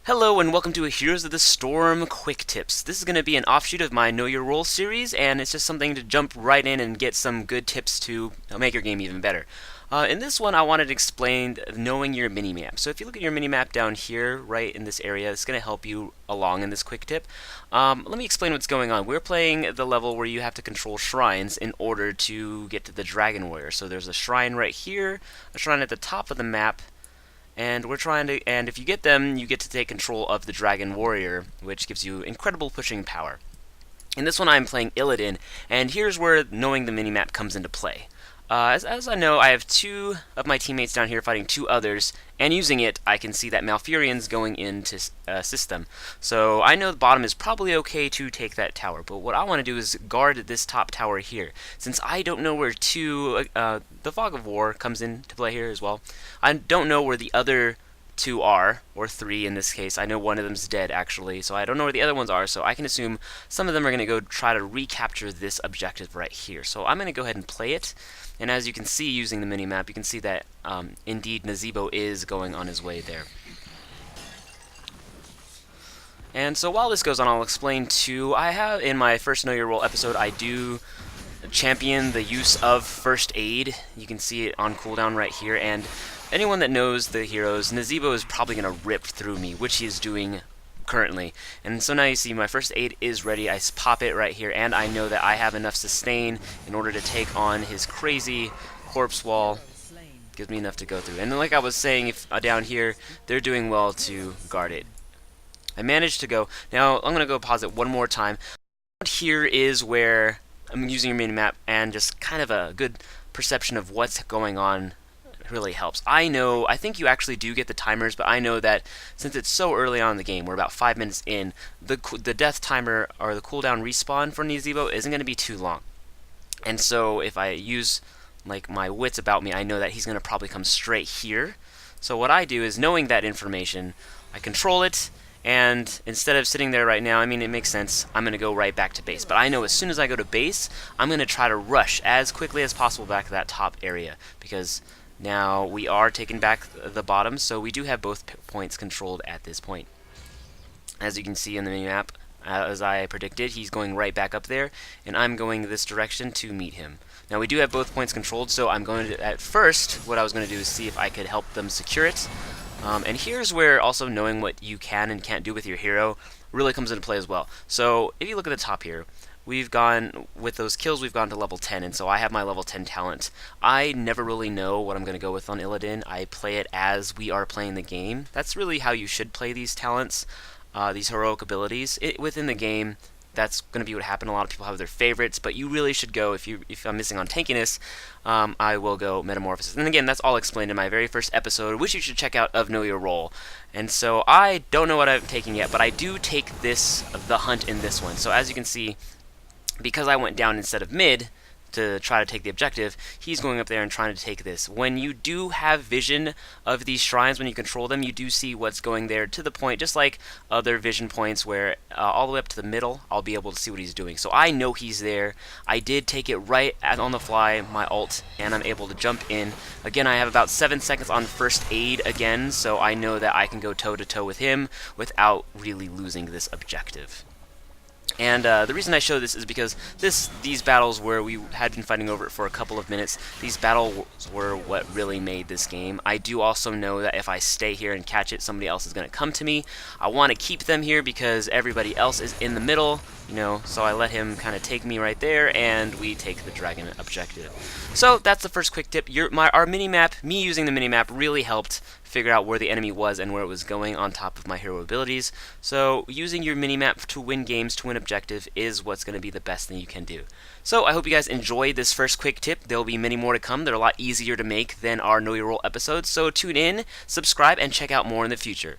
Hello and welcome to a Heroes of the Storm Quick Tips. This is going to be an offshoot of my Know Your Role series, and it's just something to jump right in and get some good tips to make your game even better. In this one, I wanted to explain knowing your minimap. So if you look at your minimap down here, right in this area, it's going to help you along in this quick tip. Let me explain what's going on. We're playing the level where you have to control shrines in order to get to the Dragon Warrior. So there's a shrine right here, a shrine at the top of the map, and if you get them, you get to take control of the Dragon Warrior, which gives you incredible pushing power. In this one, I'm playing Illidan, and here's where knowing the minimap comes into play. As I know, I have two of my teammates down here fighting two others, and using it, I can see that Malfurion's going in to assist them. So I know the bottom is probably okay to take that tower, but what I want to do is guard this top tower here. Since I don't know where the Fog of War comes into play here as well. I don't know where the other two are, or three in this case. I know one of them's dead actually, so I don't know where the other ones are, so I can assume some of them are going to go try to recapture this objective right here. So I'm going to go ahead and play it, and as you can see using the minimap, you can see that indeed Nazeebo is going on his way there. And so while this goes on, I'll explain too, I have in my first Know Your Role episode, I do champion the use of first aid. You can see it on cooldown right here, and anyone that knows the heroes, Nazeebo is probably going to rip through me, which he is doing currently. And so now you see my first aid is ready. I pop it right here, and I know that I have enough sustain in order to take on his crazy corpse wall. Gives me enough to go through. And then like I was saying, if down here, they're doing well to guard it. I managed to go. Now I'm going to go pause it one more time. Here is where I'm using your minimap, and just kind of a good perception of what's going on really helps. I think you actually do get the timers, but I know that since it's so early on in the game, we're about 5 minutes in, the death timer or the cooldown respawn for Nazeebo isn't going to be too long. And so if I use like my wits about me, I know that he's going to probably come straight here. So what I do is, knowing that information, I control it, and instead of sitting there right now, I mean, it makes sense, I'm going to go right back to base. But I know as soon as I go to base, I'm going to try to rush as quickly as possible back to that top area, because now we are taking back the bottom, so we do have both points controlled at this point. As you can see in the minimap, as I predicted, he's going right back up there, and I'm going this direction to meet him. Now we do have both points controlled, so I'm going to, at first, what I was going to do is see if I could help them secure it. And here's where also knowing what you can and can't do with your hero really comes into play as well. So if you look at the top here, we've gone, with those kills, we've gone to level 10, and so I have my level 10 talent. I never really know what I'm going to go with on Illidan. I play it as we are playing the game. That's really how you should play these talents, these heroic abilities. Within the game, that's going to be what happened. A lot of people have their favorites, but you really should go, if I'm missing on tankiness, I will go Metamorphosis. And again, that's all explained in my very first episode, which you should check out, of Know Your Role. And so I don't know what I'm taking yet, but I do take the hunt in this one. So as you can see, because I went down instead of mid to try to take the objective, he's going up there and trying to take this. When you do have vision of these shrines, when you control them, you do see what's going there to the point, just like other vision points where all the way up to the middle, I'll be able to see what he's doing. So I know he's there. I did take it right on the fly, my ult, and I'm able to jump in. Again, I have about 7 seconds on first aid again, so I know that I can go toe-to-toe with him without really losing this objective. And the reason I show this is because these battles where we had been fighting over it for a couple of minutes, these battles were what really made this game. I do also know that if I stay here and catch it, somebody else is going to come to me. I want to keep them here because everybody else is in the middle, so I let him kind of take me right there, and we take the dragon objective. So that's the first quick tip. Our minimap, me using the minimap, really helped figure out where the enemy was and where it was going on top of my hero abilities. So using your minimap to win games, to win objective, is what's going to be the best thing you can do. So I hope you guys enjoyed this first quick tip. There will be many more to come. They're a lot easier to make than our Know Your Role episodes. So tune in, subscribe, and check out more in the future.